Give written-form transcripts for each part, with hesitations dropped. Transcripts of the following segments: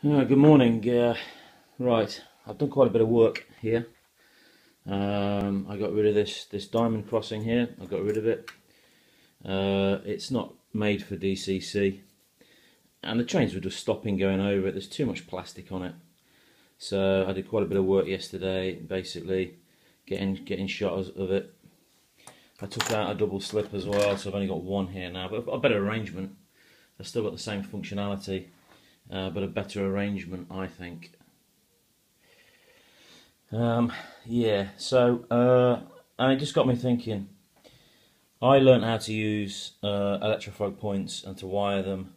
Good morning. Right, I've done quite a bit of work here. I got rid of this diamond crossing here. I got rid of it. It's not made for DCC, and the trains were just stopping going over it. There's too much plastic on it, so I did quite a bit of work yesterday, basically getting shots of it. I took out a double slip as well, so I've only got one here now, but I've got a better arrangement. I've still got the same functionality. But a better arrangement, I think. Yeah, so and it just got me thinking. I learned how to use Electrofrog points and to wire them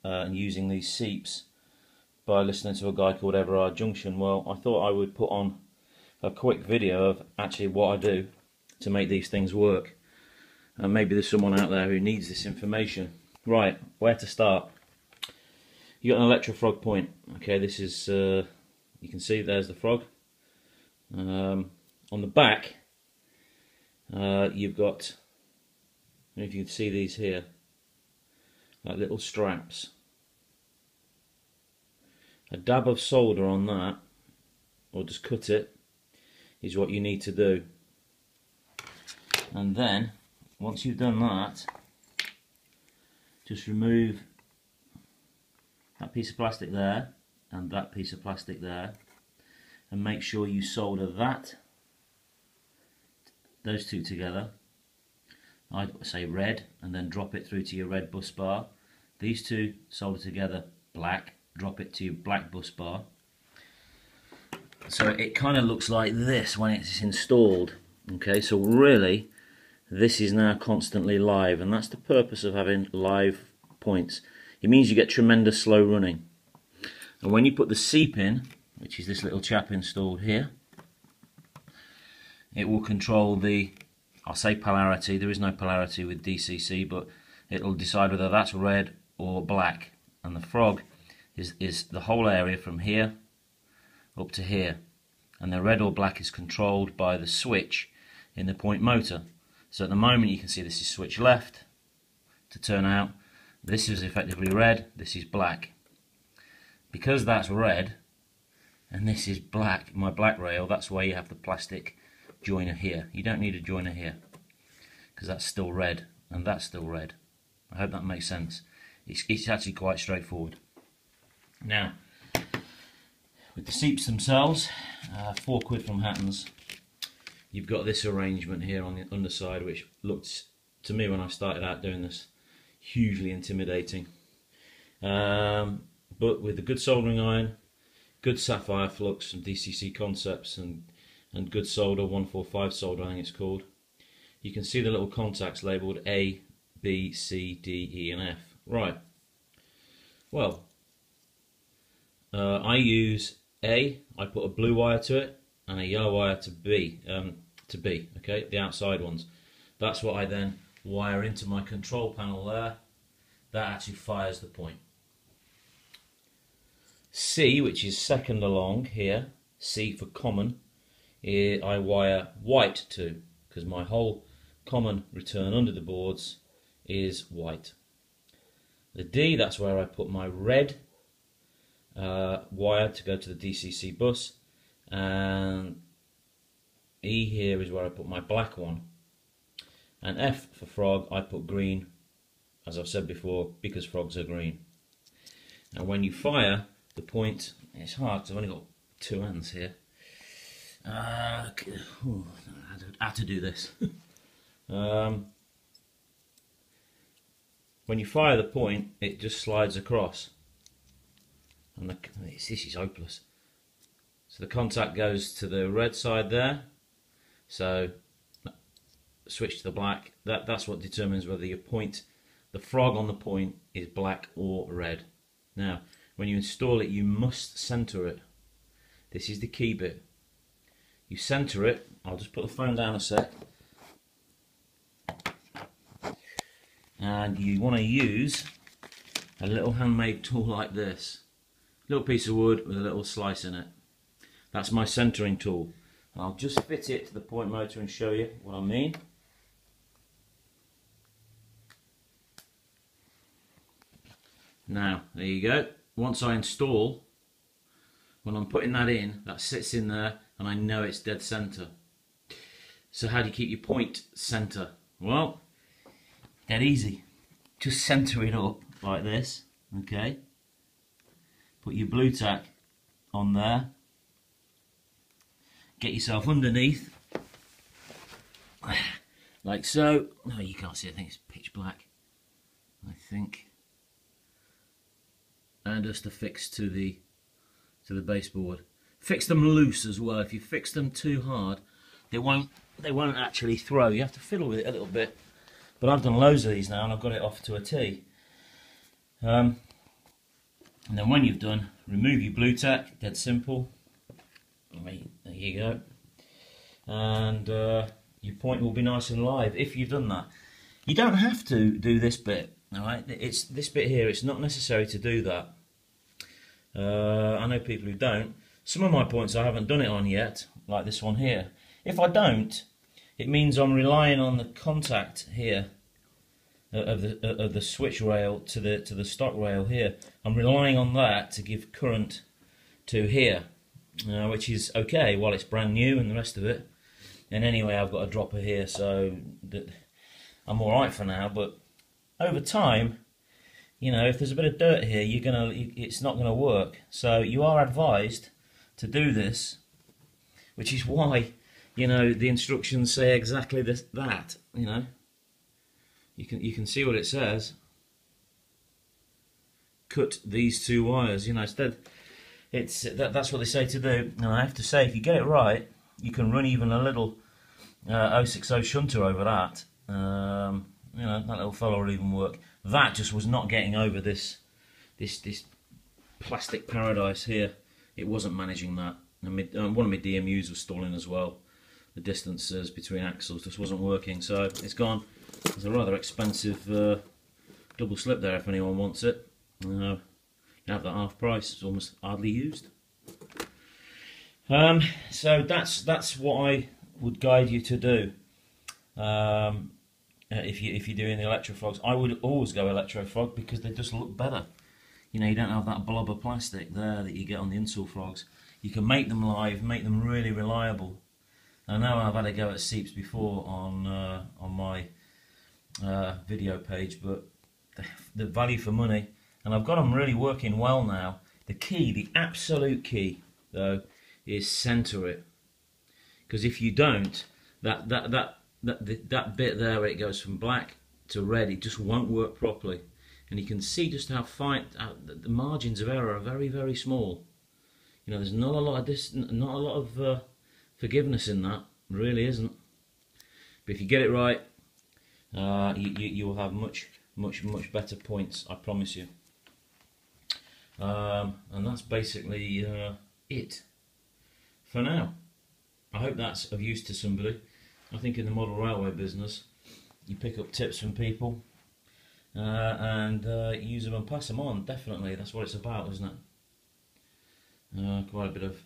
and using these seeps by listening to a guy called Everard Junction. Well, I thought I would put on a quick video of actually what I do to make these things work. And maybe there's someone out there who needs this information. Right, where to start? You got an Electrofrog point. Okay, this is you can see there's the frog. On the back, you've got, I don't know if you can see these here, like little straps. A dab of solder on that, or just cut it, is what you need to do. And then, once you've done that, just remove that piece of plastic there and that piece of plastic there, and make sure you solder those two together. I'd say red, and then drop it through to your red bus bar. These two solder together black, drop it to your black bus bar. So it kind of looks like this when it's installed. Okay, so really this is now constantly live, and that's the purpose of having live points. It means you get tremendous slow running. And when you put the seep in, which is this little chap installed here, it will control the, I'll say polarity, there is no polarity with DCC, but it'll decide whether that's red or black. And the frog is the whole area from here up to here. And the red or black is controlled by the switch in the point motor. So at the moment you can see this is switch left to turn out. This is effectively red, this is black. Because that's red and this is black, my black rail, that's why you have the plastic joiner here. You don't need a joiner here because that's still red and that's still red. I hope that makes sense. It's actually quite straightforward. Now, with the seeps themselves, £4 from Hatton's, you've got this arrangement here on the underside, which looked to me when I started out doing this hugely intimidating, but with a good soldering iron, good sapphire flux from DCC Concepts, and good solder, 145 solder I think it's called, you can see the little contacts labelled A, B, C, D, E and F. Right, well, I use A, I put a blue wire to it and a yellow wire to B, okay, the outside ones. That's what I then wire into my control panel there. That actually fires the point. C, which is second along here, C for common, I wire white to, because my whole common return under the boards is white. The D, that's where I put my red wire to go to the DCC bus, and E here is where I put my black one. And F for frog, I put green, as I've said before, because frogs are green. And when you fire the point, it's hard because I've only got two hands here. I had to do this. When you fire the point, it just slides across. And this is hopeless. So the contact goes to the red side there. So switch to the black. That's what determines whether your point, the frog on the point, is black or red. Now, when you install it, you must center it. This is the key bit. You center it. I'll just put the phone down a sec. And you want to use a little handmade tool like this. Little piece of wood with a little slice in it. That's my centering tool. And I'll just fit it to the point motor and show you what I mean. Now, there you go. Once I install when I'm putting that in, that sits in there and I know it's dead centre. So how do you keep your point centre? Well, dead easy. Just centre it up like this, okay? Put your blue tack on there. Get yourself underneath, like so. No, you can't see, I think it's pitch black, I think. And just affix to the baseboard. Fix them loose as well. If you fix them too hard, they won't actually throw. You have to fiddle with it a little bit. But I've done loads of these now and I've got it off to a T. And then when you've done, remove your blue tack, dead simple. There you go. And your point will be nice and live if you've done that. You don't have to do this bit, alright? It's this bit here, it's not necessary to do that. I know people who don't. Some of my points I haven't done it on yet, like this one here. If I don't, it means I'm relying on the contact here of the switch rail to the stock rail here. I'm relying on that to give current to here, which is okay while it's brand new and the rest of it. And anyway, I've got a dropper here, so I'm all right for now. But over time, you know, if there's a bit of dirt here, it's not gonna work. So you are advised to do this, which is why, you know, the instructions say exactly that. You know, you can see what it says. Cut these two wires. You know, instead, that's what they say to do. And I have to say, if you get it right, you can run even a little 060 shunter over that. You know, that little fellow will even work. That just was not getting over this plastic paradise here. It wasn't managing that. And one of my DMUs was stalling as well. The distances between axles just wasn't working, so it's gone. It's a rather expensive double slip there if anyone wants it. You have that half price. It's almost hardly used. So that's what I would guide you to do. If you're doing the Electrofrogs, I would always go Electrofrog because they just look better. You know, you don't have that blob of plastic there that you get on the install frogs. You can make them live, make them really reliable. I know I've had a go at seeps before on my video page, but the value for money, and I've got them really working well now. The key, the absolute key, though, is centre it, because if you don't, that bit there where it goes from black to red, it just won't work properly. And you can see just how fine the margins of error are, very, very small. You know, there's not a lot of forgiveness in that, really isn't. But if you get it right, you will have much better points, I promise you. And that's basically it for now. I hope that's of use to somebody. I think in the model railway business, you pick up tips from people and use them and pass them on. Definitely, that's what it's about, isn't it? Quite a bit of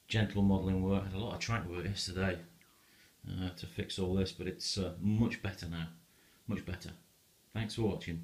gentle modelling work. I had a lot of track work yesterday to fix all this, but it's much better now. Much better. Thanks for watching.